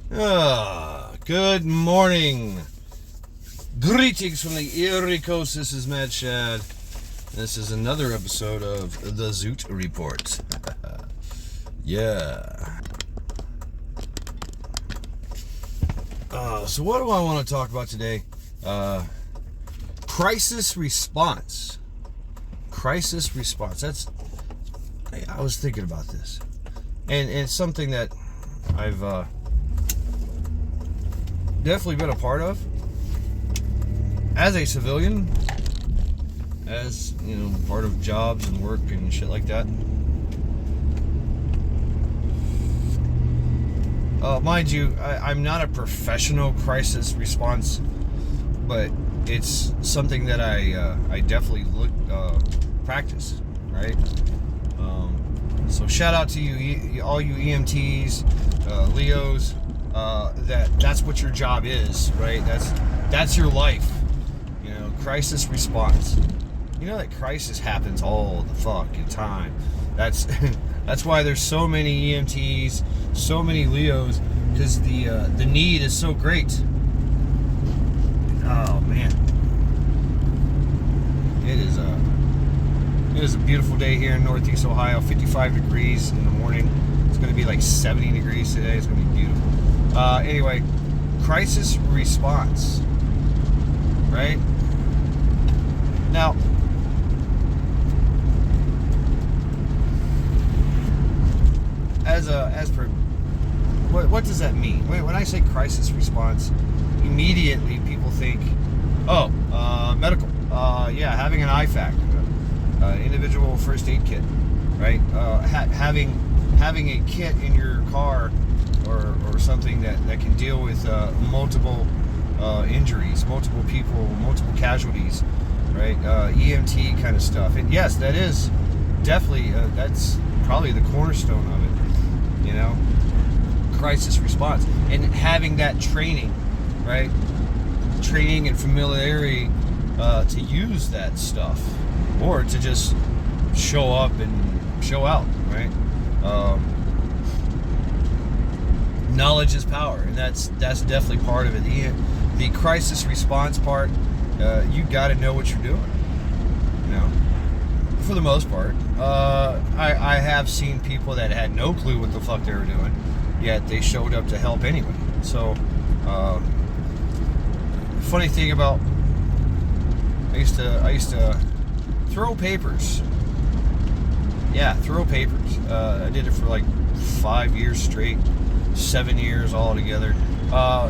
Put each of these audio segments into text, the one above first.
Good morning. Greetings from the Erie Coast. This is Mad Shad. This is another episode of the Zoot Report. Yeah. So what do I want to talk about today? Crisis response. Crisis response. I was thinking about this. And it's something that I've definitely been a part of as a civilian, as part of jobs and work and shit like that. Mind you, I'm not a professional crisis response, but it's something that I definitely practice, right? So shout out to you, all you EMTs, Leos. That's what your job is, right? That's your life. Crisis response. You know that crisis happens all the fucking time. That's why there's so many EMTs, so many Leos, because the need is so great. Oh man, it is a beautiful day here in Northeast Ohio. 55 degrees in the morning. It's going to be like 70 degrees today. It's going to be beautiful. Anyway, crisis response, right? Now, as per what does that mean? When I say crisis response, immediately people think, medical. Having an IFAC, individual first aid kit, right? Having a kit in your car or something that can deal with multiple injuries, multiple people, multiple casualties, right? EMT kind of stuff. And yes, that is definitely that's probably the cornerstone of it. Crisis response, and having that training, right? Training and familiarity to use that stuff, or to just show up and show out, right? Knowledge is power, and that's definitely part of it. The crisis response part, you got to know what you're doing, for the most part. I have seen people that had no clue what the fuck they were doing, yet they showed up to help anyway. So, funny thing about, I used to throw papers. Yeah, throw papers. I did it for like 5 years straight, 7 years all together.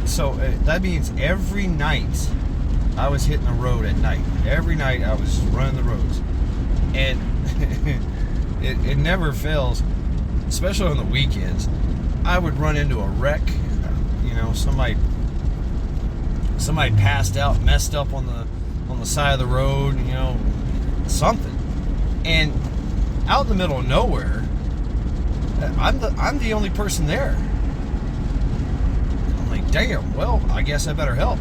So that means every night I was hitting the road at night. Every night I was running the roads. And it never fails, especially on the weekends. I would run into a wreck, somebody passed out, messed up on the side of the road, something. And out in the middle of nowhere, I'm the only person there. I'm like, damn, well, I guess I better help.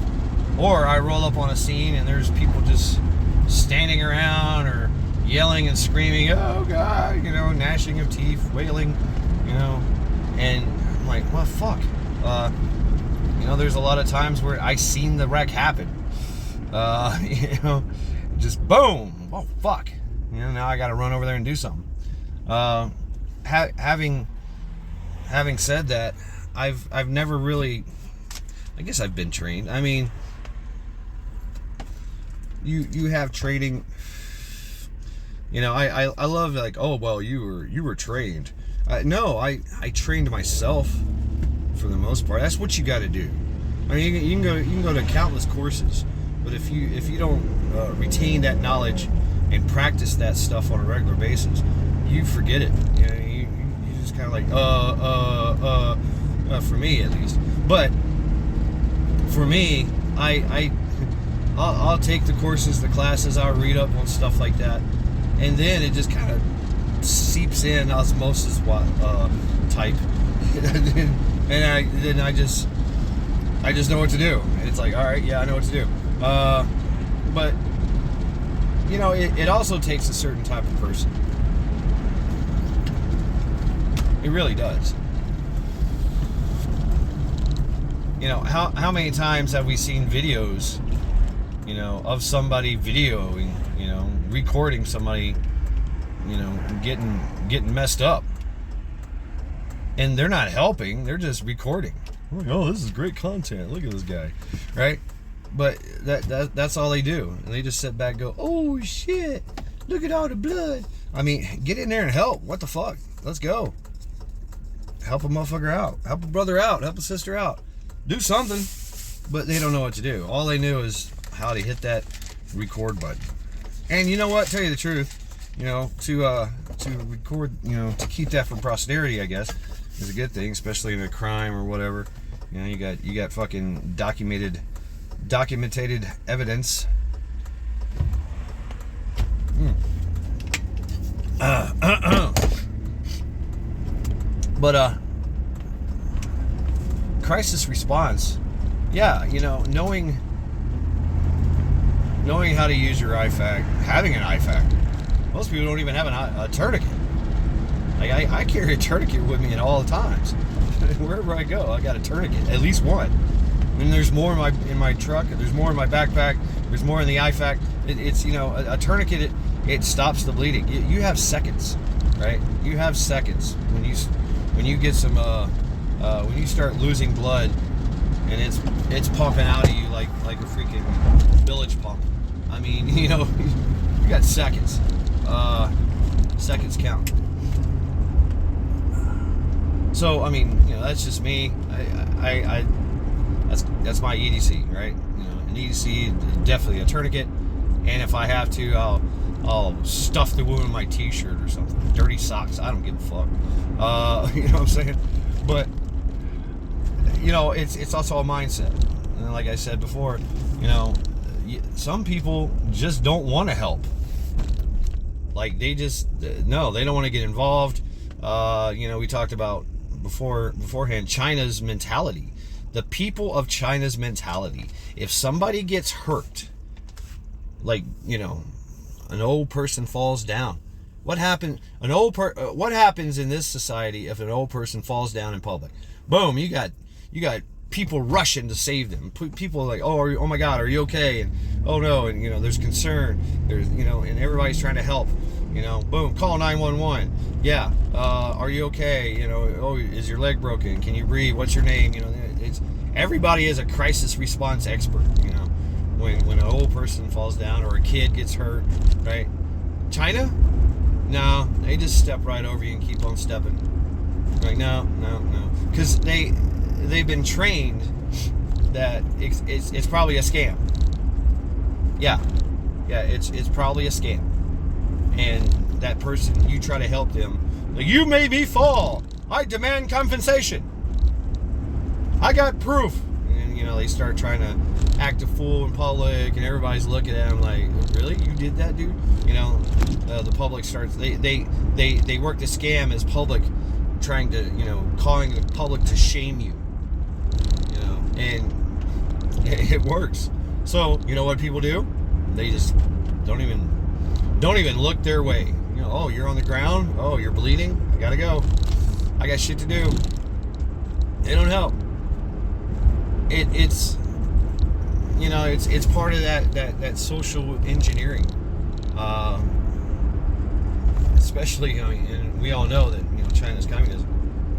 Or I roll up on a scene and there's people just standing around or yelling and screaming, oh God, gnashing of teeth, wailing, and I'm like, well, fuck. There's a lot of times where I seen the wreck happen. Just boom, oh fuck. Now I got to run over there and do something. Having said that, I've never really, I guess I've been trained. I mean, you have training. I love like, oh well, you were trained. No, I trained myself for the most part. That's what you got to do. I mean, you can go to countless courses, but if you don't retain that knowledge and practice that stuff on a regular basis, you forget it. You just kind of like for me at least. But for me, I'll take the courses, the classes, I'll read up on stuff like that. And then it just kind of seeps in osmosis type, and I just know what to do. And it's like, all right, yeah, I know what to do. But it also takes a certain type of person. It really does. how many times have we seen videos, of somebody videoing, recording somebody, getting messed up, and they're not helping, they're just recording. Like, oh, this is great content. Look at this guy, right? But that's all they do, and they just sit back and go, oh shit, look at all the blood. I mean, get in there and help. What the fuck? Let's go. Help a motherfucker out. Help a brother out. Help a sister out. Do something. But they don't know what to do. All they knew is how to hit that record button. And you know what? Tell you the truth, to record, to keep that for posterity, I guess, is a good thing, especially in a crime or whatever. You got fucking documented evidence. But crisis response, yeah, knowing how to use your IFAC, having an IFAC. Most people don't even have a tourniquet. Like I carry a tourniquet with me at all times. Wherever I go, I got a tourniquet, at least one. And there's more in my truck. There's more in my backpack. There's more in the IFAC. It's a tourniquet. It stops the bleeding. You have seconds, right? You have seconds when you get some when you start losing blood, and it's pumping out of you like a freaking village pump. I mean, you got seconds. Seconds count. So I mean, that's just me. I that's my EDC, right? An EDC, definitely a tourniquet, and if I have to, I'll stuff the wound in my t-shirt or something. Dirty socks, I don't give a fuck. You know what I'm saying? But it's also a mindset. And like I said before, some people just don't want to help. Like they don't want to get involved. We talked about beforehand China's mentality. The people of China's mentality. If somebody gets hurt, like, an old person falls down, what happens in this society if an old person falls down in public? Boom, you got people rushing to save them. People are like, oh my God, are you okay? And oh no, and there's concern. There's and everybody's trying to help. Boom, call 911. Yeah, are you okay? Oh, is your leg broken? Can you breathe? What's your name? Everybody is a crisis response expert. When an old person falls down or a kid gets hurt, right? China, no, they just step right over you and keep on stepping. Like no, because they've been trained that it's probably a scam. Yeah, it's probably a scam. And that person, you try to help them, like, you made me fall. I demand compensation. I got proof. And they start trying to act a fool in public, and everybody's looking at them like, really, you did that, dude? The public starts. They work the scam as public, trying to calling the public to shame you. And it works. So you know what people do? They just don't even look their way. Oh, you're on the ground. Oh, you're bleeding. I gotta go. I got shit to do. They don't help. It's part of that social engineering. Especially, and we all know that China's communism.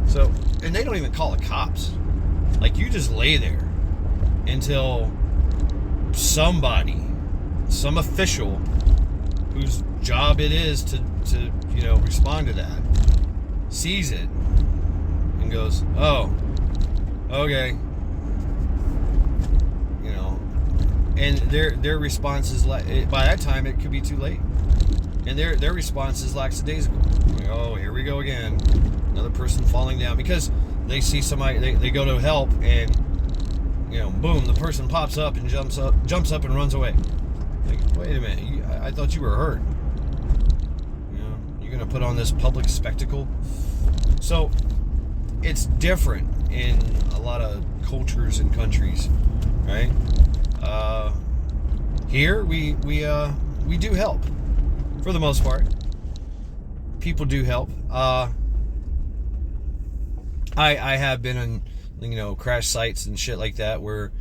So, and they don't even call the cops. Like, you just lay there until some official whose job it is to respond to that, sees it and goes, oh, okay, and their response is like, by that time it could be too late, and their response is lackadaisical. Like, oh, here we go again, another person falling down, because they see somebody, they go to help, and boom, the person pops up and jumps up and runs away. Like, wait a minute, I thought you were hurt. You're gonna put on this public spectacle. So it's different in a lot of cultures and countries, right? Here we do help for the most part. People do help. I have been crash sites and shit like that where,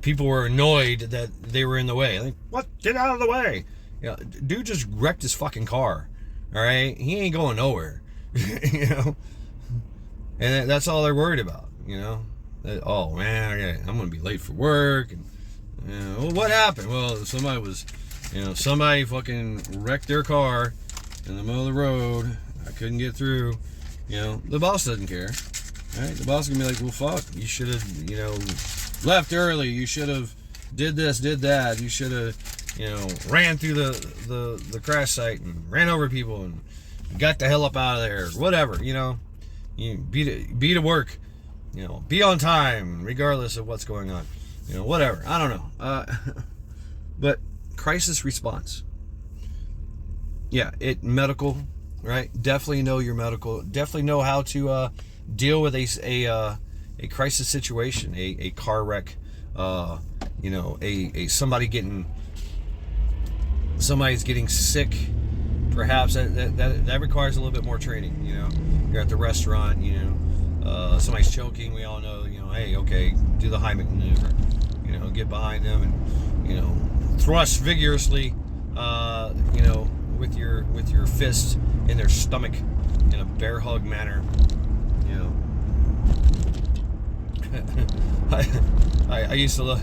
people were annoyed that they were in the way. Like, what? Get out of the way. Dude just wrecked his fucking car. All right? He ain't going nowhere. And that's all they're worried about, oh man, I'm gonna be late for work. And well, what happened? Well, somebody fucking wrecked their car in the middle of the road. I couldn't get through. The boss doesn't care. Right? The boss is gonna be like, well, fuck, you should have, left early. You should have did this, did that. You should have, ran through the crash site and ran over people and got the hell up out of there. Whatever, You be to work, be on time, regardless of what's going on. Whatever. I don't know. But crisis response. Yeah, medical, right? Definitely know your medical. Definitely know how to deal with a crisis situation, a car wreck, somebody's getting sick. Perhaps that requires a little bit more training. You're at the restaurant. Somebody's choking. We all know. Hey, okay, do the Heimlich maneuver. Get behind them and thrust vigorously. With your fist in their stomach in a bear hug manner. I used to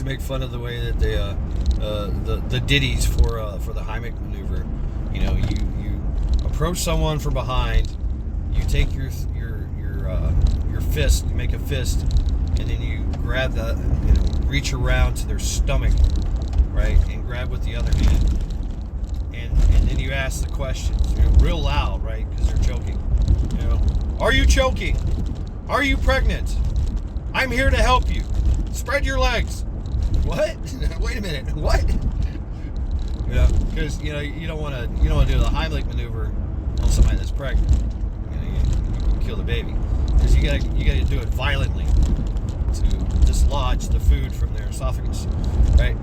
make fun of the way that they the ditties for the Heimlich maneuver. You approach someone from behind, you take your fist, you make a fist, and then you grab reach around to their stomach, right, and grab with the other hand, and then you ask the questions, real loud, right, because they're choking. Are you choking? Are you pregnant? I'm here to help you. Spread your legs. What? Wait a minute. What? Because you don't want to do the Heimlich maneuver on somebody that's pregnant. You can kill the baby. Because you gotta do it violently to dislodge the food from their esophagus, right?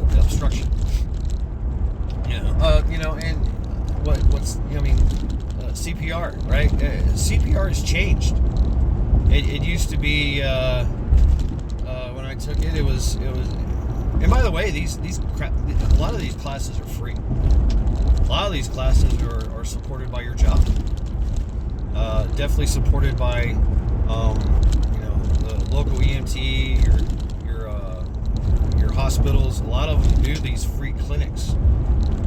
The obstruction. And CPR, right? CPR has changed. It used to be when I took it. It was. And by the way, a lot of these classes are free. A lot of these classes are supported by your job. Definitely supported by the local EMT, your hospitals. A lot of them do these free clinics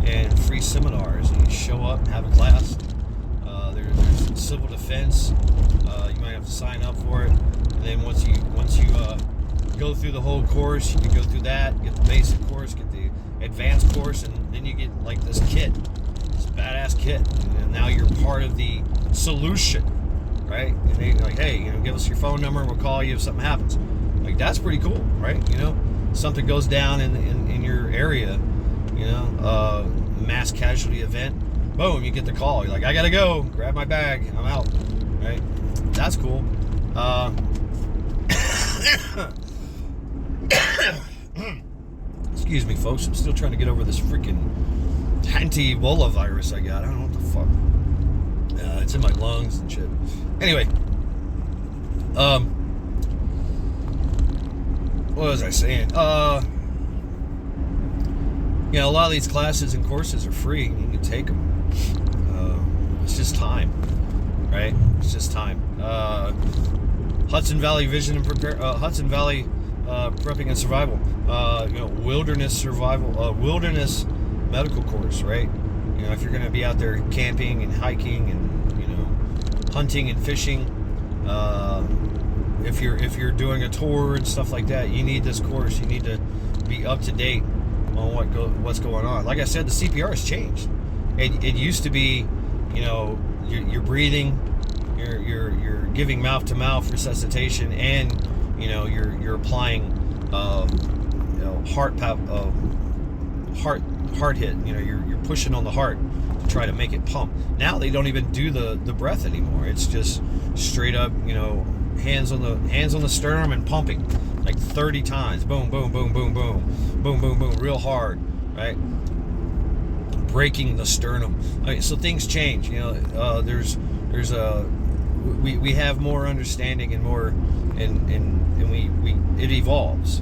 and free seminars. You show up and have a class. There's civil defense. You might have to sign up for it, and then once you go through the whole course, you can go through that, get the basic course, get the advanced course, and then you get like this badass kit, and now you're part of the solution, right? And they're like, hey, give us your phone number, and we'll call you if something happens. Like, that's pretty cool, right? Something goes down in your area, mass casualty event, boom, you get the call. You're like, I gotta go, grab my bag, I'm out, right? That's cool. Excuse me, folks. I'm still trying to get over this freaking anti-Ebola virus I got. I don't know what the fuck. It's in my lungs and shit. Anyway, what was I saying? A lot of these classes and courses are free. You can take them. It's just time, right? It's just time. Hudson Valley Vision and Hudson Valley Prepping and Survival. Wilderness survival, wilderness medical course, right? If you're going to be out there camping and hiking and hunting and fishing, if you're doing a tour and stuff like that, you need this course. You need to be up to date on what's going on. Like I said, the CPR has changed. It used to be, you're breathing, you're giving mouth to mouth resuscitation, and you're applying heart hit. You're pushing on the heart to try to make it pump. Now they don't even do the breath anymore. It's just straight up, hands on the sternum and pumping like 30 times. Boom, boom, boom, boom, boom, boom, boom, boom, real hard, right? Breaking the sternum. Okay, so things change. There's we have more understanding and more, and we it evolves,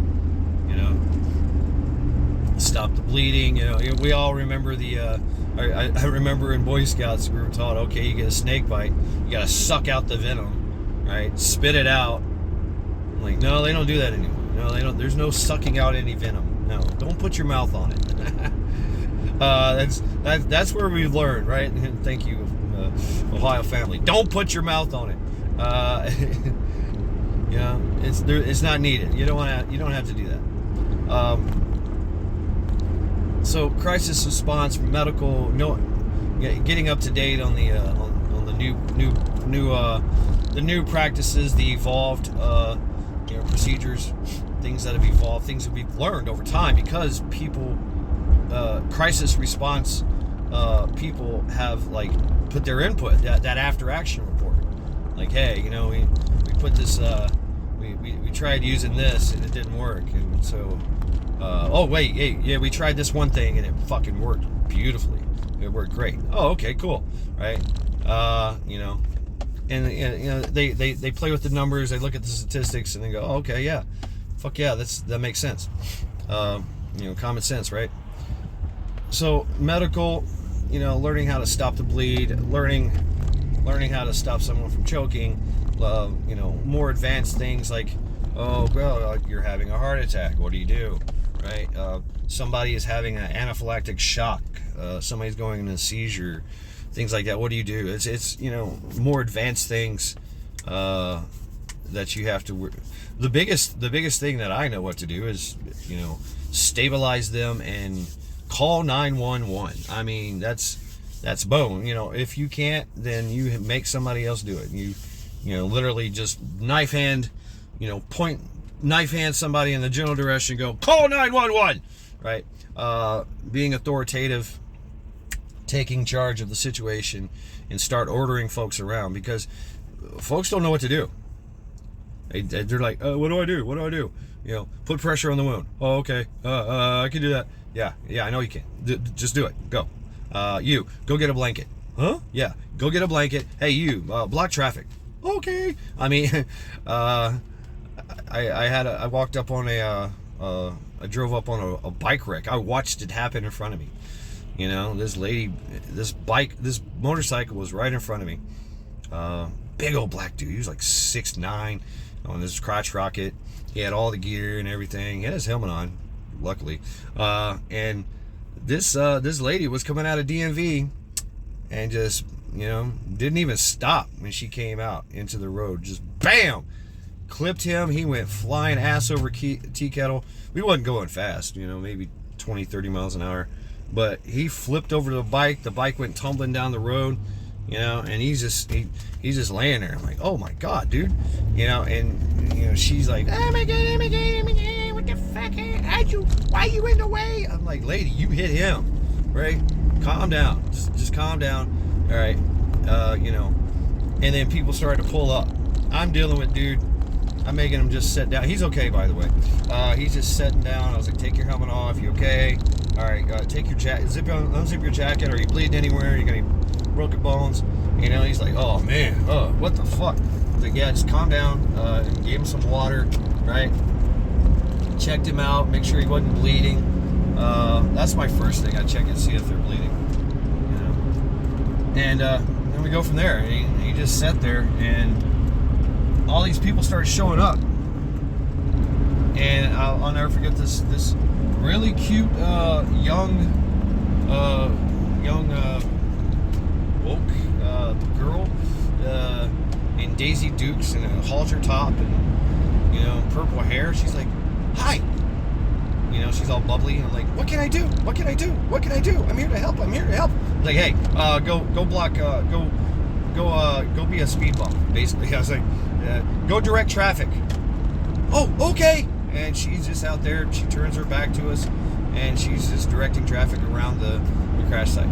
you know. Stop the bleeding, you know. We all remember the I remember in Boy Scouts we were taught, okay, you get a snake bite, you gotta suck out the venom, right? Spit it out. I'm like, no, they don't do that anymore. No, they don't. There's no sucking out any venom. No, don't put your mouth on it. That's where we've learned, right? And thank you, Ohio family. Don't put your mouth on it. You know, it's not needed. You don't have to do that. So crisis response, medical, getting up to date on the new practices, the evolved procedures, things that have evolved, things that we've learned over time, because people, crisis response people have like put their input, that after action report, like, hey, you know, we put this, we tried using this and it didn't work, and so oh wait, hey, yeah, we tried this one thing and it fucking worked beautifully. It worked great. Oh, okay, cool, right? You know, and you know, they play with the numbers, they look at the statistics, and they go, oh, okay, yeah, fuck yeah, that makes sense. You know, common sense, right? So medical, you know, learning how to stop the bleed, learning how to stop someone from choking, you know, more advanced things like, oh, well, you're having a heart attack. What do? Right? Somebody is having an anaphylactic shock. Somebody's going into a seizure. Things like that. What do? It's you know, more advanced things that you have to. The biggest thing that I know what to do is, you know, stabilize them and call 911. I mean, that's bone. You know, if you can't, then you make somebody else do it. You know, literally just knife hand somebody in the general direction, go call 911, right? Being authoritative, taking charge of the situation, and start ordering folks around, because folks don't know what to do. They're like, what do I do? You know, put pressure on the wound. Oh, okay. I can do that. Yeah, I know you can. Just do it. Go. You go get a blanket. Huh? Yeah, go get a blanket. Hey, you block traffic. Okay. I mean, I walked up on I drove up on a bike wreck. I watched it happen in front of me. You know, this motorcycle was right in front of me. Big old black dude. He was like 6'9", on this crotch rocket. He had all the gear and everything. He had his helmet on, luckily. And this lady was coming out of DMV and just, you know, didn't even stop when she came out into the road. Just bam! Clipped him. He went flying ass over tea kettle. We wasn't going fast, you know, maybe 20, 30 miles an hour. But he flipped over the bike. The bike went tumbling down the road, you know, and he's just laying there. I'm like, oh my God, dude. You know, and, you know, she's like, oh my God, what the fuck? Why are you in the way? I'm like, lady, you hit him, right? Calm down. Just calm down. All right. You know, and then people started to pull up. I'm dealing with dude. I'm making him just sit down. He's okay, by the way. He's just sitting down. I was like, take your helmet off. You okay? All right. Take your jacket. Unzip your jacket. Are you bleeding anywhere? You got any broken bones? You know, he's like, oh man, what the fuck? I was like, yeah, just calm down. And gave him some water, right? Checked him out, make sure he wasn't bleeding. That's my first thing. I check and see if they're bleeding. You know, and then we go from there. And he just sat there, and all these people started showing up. And I'll never forget this really cute young woke girl in Daisy Dukes and a halter top and, you know, purple hair. She's like, hi. You know, she's all bubbly. And I'm like, what can I do? I'm here to help. I'm like, hey, go block, go be a speed bump, basically. I was like, go direct traffic. Oh, okay. And she's just out there. She turns her back to us, and she's just directing traffic around the crash site.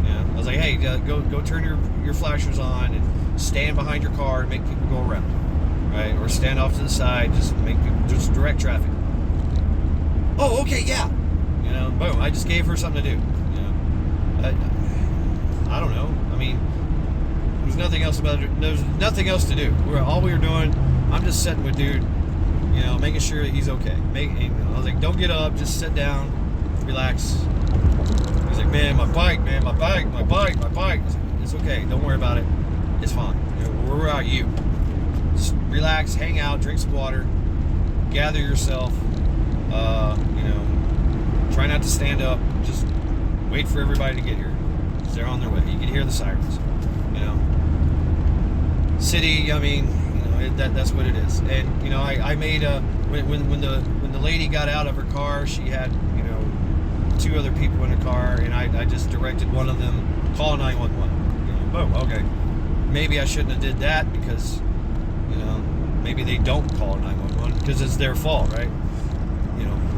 Yeah, I was like, hey, go turn your flashers on and stand behind your car and make people go around, right? Or stand off to the side, just just direct traffic. Oh, okay, yeah. You know, boom. I just gave her something to do. You know, I don't know. I mean, There's nothing else about it. There's nothing else to do. All we were doing, I'm just sitting with dude, making sure that he's okay. I was like, don't get up, just sit down, relax. He's like, man, my bike. I was like, it's okay, don't worry about it. It's fine. We're about you. Just relax, hang out, drink some water, gather yourself. Try not to stand up. Just wait for everybody to get here. They're on their way. You can hear the sirens. City. I mean, that's what it is. And I made when the lady got out of her car, she had two other people in the car, and I just directed one of them, call 911. Boom. Okay. Maybe I shouldn't have did that because maybe they don't call 911 because it's their fault, right?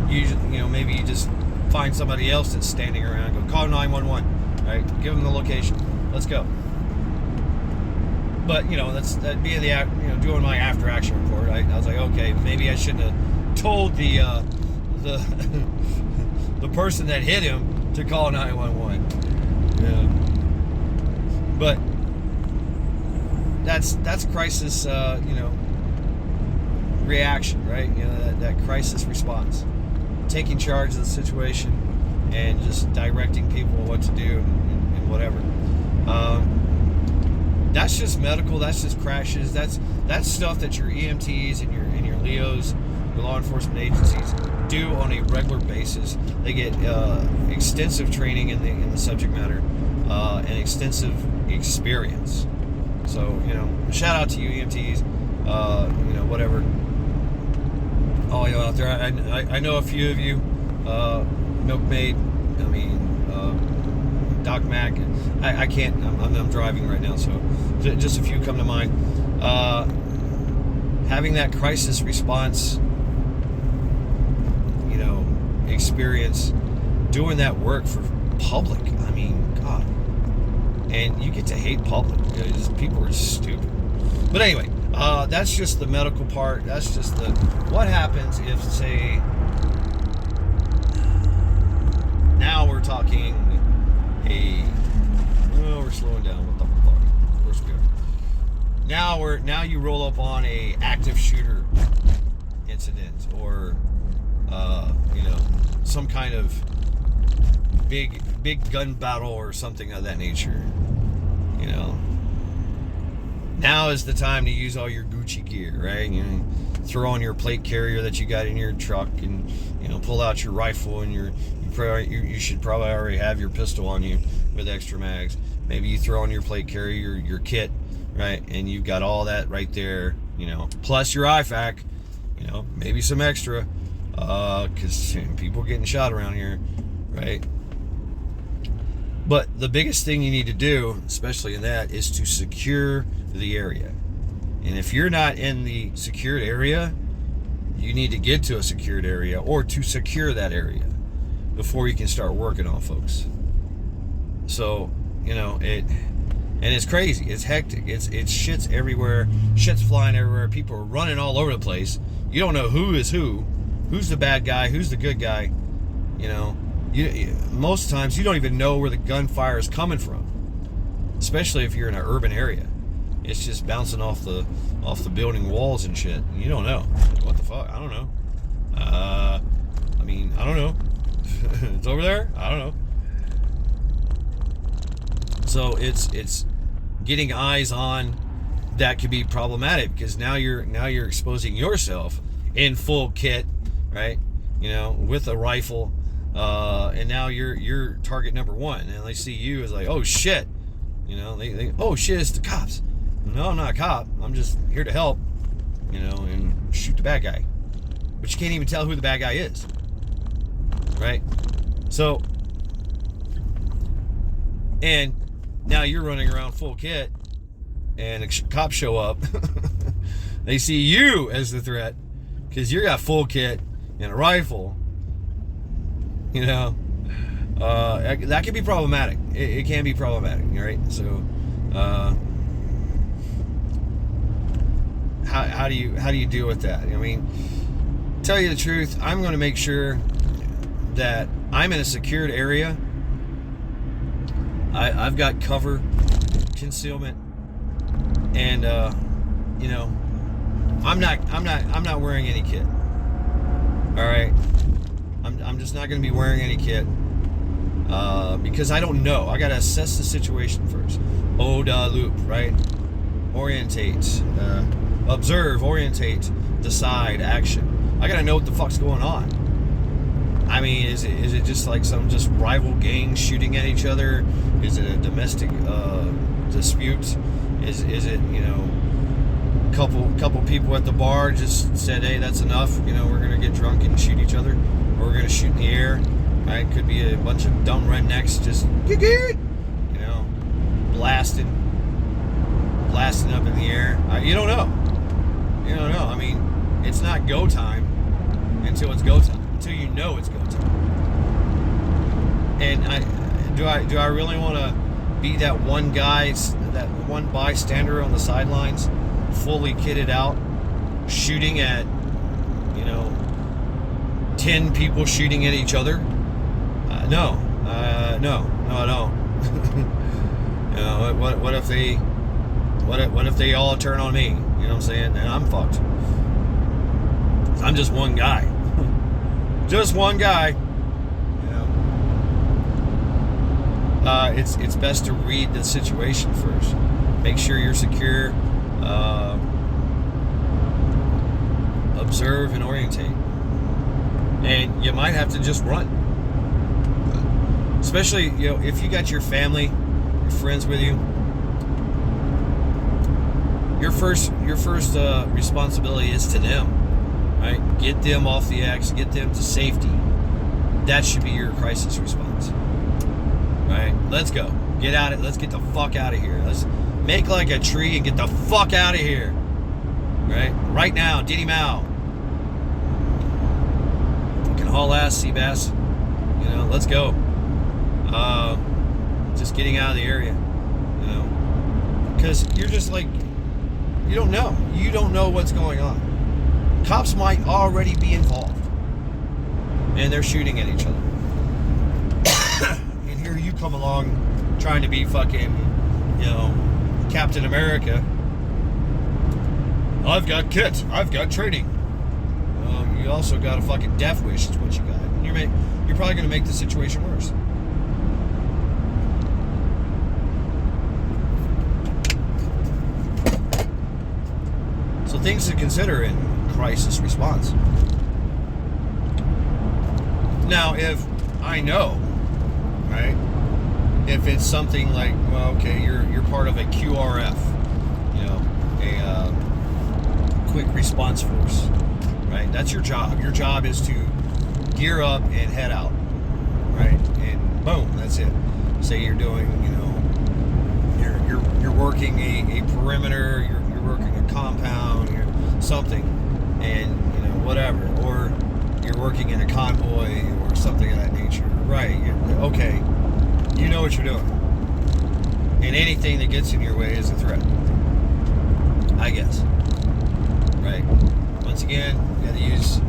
Usually, maybe you just find somebody else that's standing around and go call 911, right? Give them the location. Let's go. But that'd be doing my after action report. I was like, okay, maybe I shouldn't have told the the person that hit him to call 911. Yeah. But that's crisis, reaction, right? That crisis response, taking charge of the situation and just directing people what to do and whatever. That's just medical. That's just crashes. That's stuff that your EMTs and your LEOs, your law enforcement agencies, do on a regular basis. They get extensive training in the subject matter and extensive experience. So shout out to you EMTs. Whatever. All you out there. I know a few of you. Milkmaid. I mean. Doc Mac. I can't. I'm driving right now, so just a few come to mind. Having that crisis response, experience, doing that work for public. I mean, God. And you get to hate public. People are stupid. But anyway, that's just the medical part. That's just what happens if, say, now we're talking. We're slowing down. What the fuck? Of course we are. Now you roll up on a active shooter incident or some kind of big gun battle or something of that nature. Now is the time to use all your Gucci gear, right? Throw on your plate carrier that you got in your truck and pull out your rifle and you should probably already have your pistol on you with extra mags. Maybe you throw on your plate carrier, your kit, right? And you've got all that right there, plus your IFAC, maybe some extra, because people getting shot around here, right? But the biggest thing you need to do, especially in that, is to secure the area. And if you're not in the secured area, you need to get to a secured area or to secure that area before you can start working on folks. So, and it's crazy. It's hectic. It's shit's everywhere. Shit's flying everywhere. People are running all over the place. You don't know who is who's the bad guy, who's the good guy. Most times you don't even know where the gunfire is coming from, especially if you're in an urban area. It's just bouncing off the building walls and shit. You don't know. What the fuck? I don't know. I don't know. It's over there? I don't know. So it's getting eyes on that could be problematic because now you're exposing yourself in full kit, right? With a rifle, and now you're target number one, and they see you as like, oh shit, they oh shit, it's the cops. No, I'm not a cop. I'm just here to help, and shoot the bad guy. But you can't even tell who the bad guy is, right? So, and now you're running around full kit, and cops show up. They see you as the threat because you got full kit and a rifle. That can be problematic. It can be problematic, right? So, how do you deal with that? Tell you the truth, I'm going to make sure that I'm in a secured area. I've got cover, concealment, And you know, I'm not wearing any kit. All right, I'm just not going to be wearing any kit because I don't know. I got to assess the situation first. ODA loop, right? Orientate, observe, orientate, decide, action. I got to know what the fuck's going on. I mean, is it just like some just rival gangs shooting at each other? Is it a domestic dispute? Is it, you know, couple people at the bar just said, hey, that's enough, you know, we're gonna get drunk and shoot each other, or we're gonna shoot in the air, right? Could be a bunch of dumb rednecks just, you know, blasting up in the air. You don't know. I mean, it's not go time until it's go time, until you know it's go time. And do I really want to be that one bystander on the sidelines, fully kitted out, shooting at, you know, 10 people shooting at each other? No, I don't. You know, what if they all turn on me? You know what I'm saying? And I'm fucked. I'm just one guy. Just one guy. You know. It's best to read the situation first. Make sure you're secure. Observe and orientate. And you might have to just run. Especially, you know, if you got your family, your friends with you. Your first responsibility is to them, right? Get them off the X, get them to safety. That should be your crisis response, right? Let's go. Get out of it. Let's get the fuck out of here. Let's make like a tree and get the fuck out of here, right? Right now, Diddy Mao. Fucking haul ass, sea bass. You know, let's go. Just getting out of the area, you know, because you're just like, you don't know what's going on. Cops might already be involved and they're shooting at each other. And here you come along trying to be fucking, you know, Captain America. I've got kit, I've got training. You also got a fucking death wish is what you got. You're probably going to make the situation worse. So things to consider in crisis response. Now, if I know, right, if it's something like, well, okay, you're part of a QRF, you know, a quick response force, right? That's your job. Your job is to gear up and head out, right? And boom, that's it. Say you're doing, you know, you're working a perimeter, you're working a compound, something, and you know, whatever, or you're working in a convoy or something of that nature, right? Okay, you know what you're doing, and anything that gets in your way is a threat, I guess, right? Once again, you got to use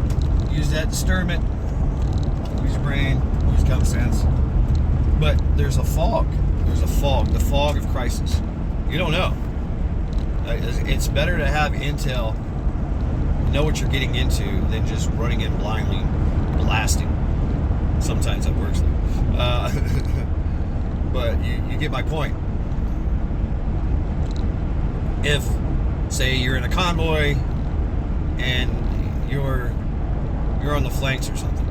that discernment, use your brain, use common sense. But there's a fog. The fog of crisis. You don't know. It's better to have intel, know what you're getting into, than just running in blindly, blasting. Sometimes that works though. But you get my point. If, say, you're in a convoy and you're on the flanks or something,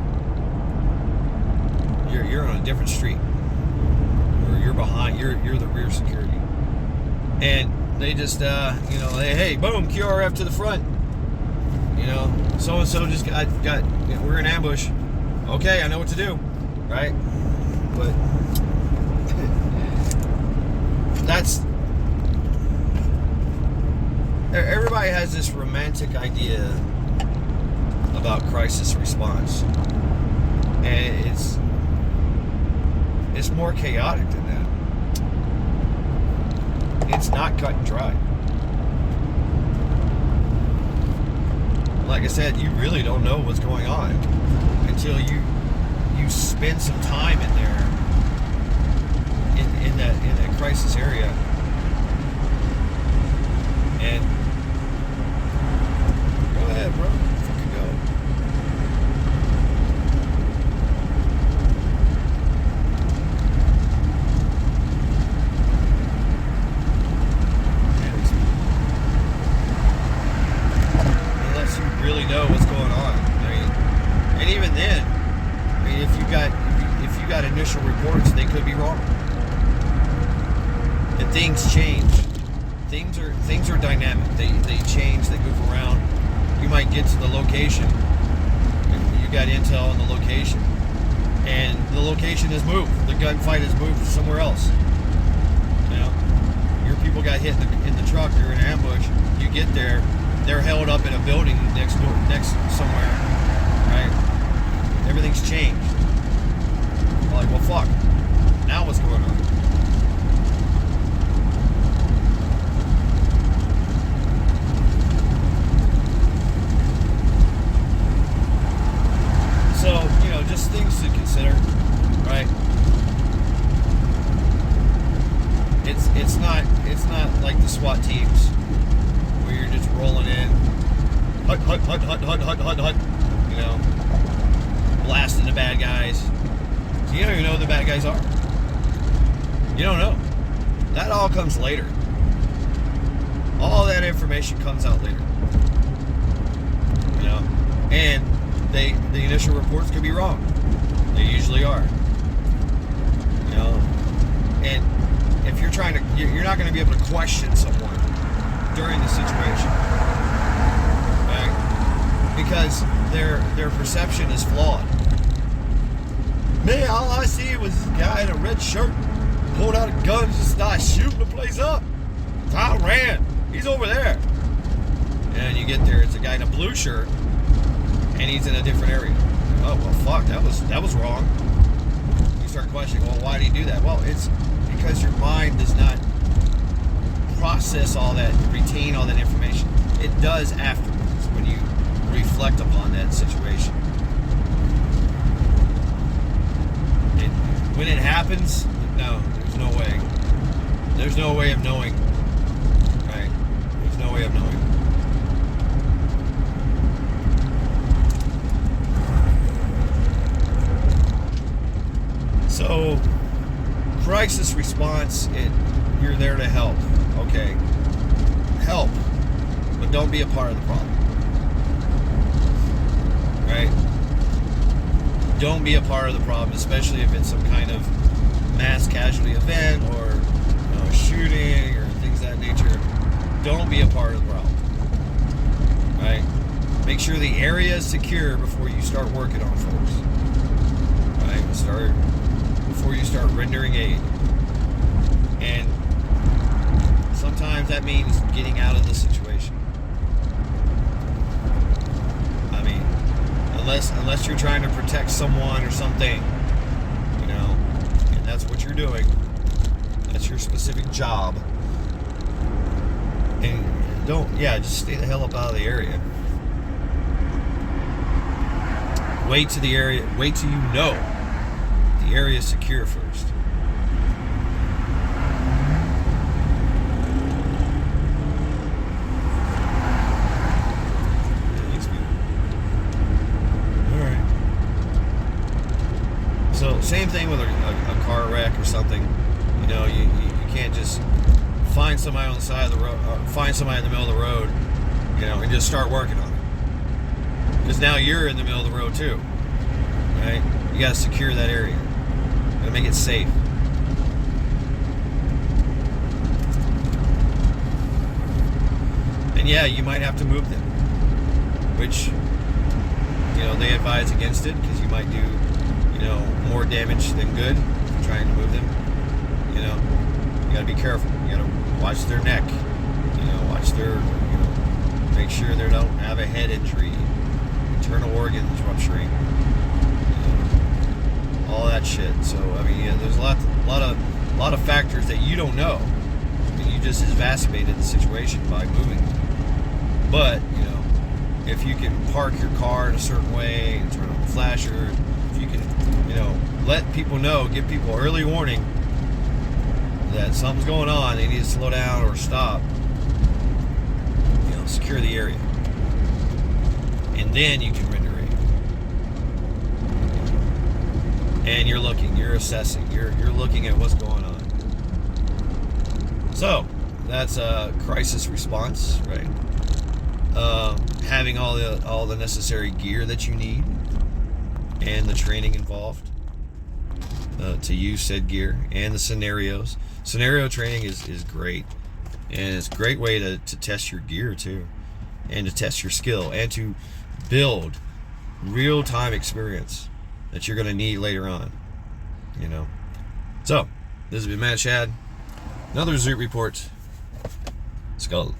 you're on a different street, or you're behind, you're the rear security, and they just you know, hey, boom, QRF to the front, you know, so and so just got you know, we're in ambush. Okay, I know what to do, right? But that's, everybody has this romantic idea about crisis response, and it's more chaotic than that. It's not cut and dry. Like I said, you really don't know what's going on until you spend some time in there, in that crisis area, And go ahead, bro. Fucking go. Unless you really know what's going on. I mean, and even then, I mean, if you got initial reports, they could be wrong. And things change. Things are dynamic. They change. They move around. You might get to the location. You got intel on the location, and the location has moved. The gunfight has moved somewhere else. You know, your people got hit in the truck. They're in an ambush. You get there, they're held up in a building next somewhere. Right? Everything's changed. You're like, well, fuck. Now what's going on? So, you know, just things to consider, right? It's not like the SWAT teams where you're just rolling in, hut, you know, blasting the bad guys. So you don't even know who the bad guys are. You don't know. That all comes later. All that information comes out later. You know, and the initial reports could be wrong. They usually are. You know, and if you're you're not going to be able to question someone during the situation, right? Because their perception is flawed. Man, all I see was this guy in a red shirt pulled out a gun and just started shooting the place up. I ran. He's over there. And you get there, it's a guy in a blue shirt, and he's in a different area. Oh, well, fuck, that was wrong. You start questioning, well, why did he do that? Well, it's because your mind does not process all that, retain all that information. It does afterwards when you reflect upon that situation. When it happens, no, there's no way. There's no way of knowing. Right? There's no way of knowing. So, crisis response, you're there to help. Okay. Help. But don't be a part of the problem. Right? Don't be a part of the problem, especially if it's some kind of mass casualty event or shooting or things of that nature. Don't be a part of the problem. Right? Make sure the area is secure before you start working on folks. Right? Before you start rendering aid. And sometimes that means getting out of the situation. I mean, unless you're trying to protect someone or something, you know, and that's what you're doing. That's your specific job. And just stay the hell up out of the area. Wait till you know the area is secure first. So same thing with a car wreck or something. You know, you can't just find somebody on the side of the road, find somebody in the middle of the road, you know, and just start working on it. Because now you're in the middle of the road too, right? You got to secure that area. You got to make it safe. And yeah, you might have to move them, which, you know, they advise against it because you might do, you know, more damage than good if you're trying to move them. You know, you gotta be careful. You gotta watch their neck. You know, watch their, you know, make sure they don't have a head injury, internal organs rupturing, you know, all that shit. So I mean, yeah, there's a lot of factors that you don't know, and you just exacerbated the situation by moving them. But you know, if you can park your car in a certain way and turn on the flasher, if you can, you know, let people know, give people early warning that something's going on, they need to slow down or stop, secure the area, and then you can render aid. And you're looking, you're assessing, you're looking at what's going on. So that's a crisis response, right? Having all the necessary gear that you need and the training involved to use said gear and the scenarios. Scenario training is great, and it's a great way to test your gear too, and to test your skill and to build real-time experience that you're going to need later on, you know. So this has been Matt Shad, another Zoot Report. Let's go.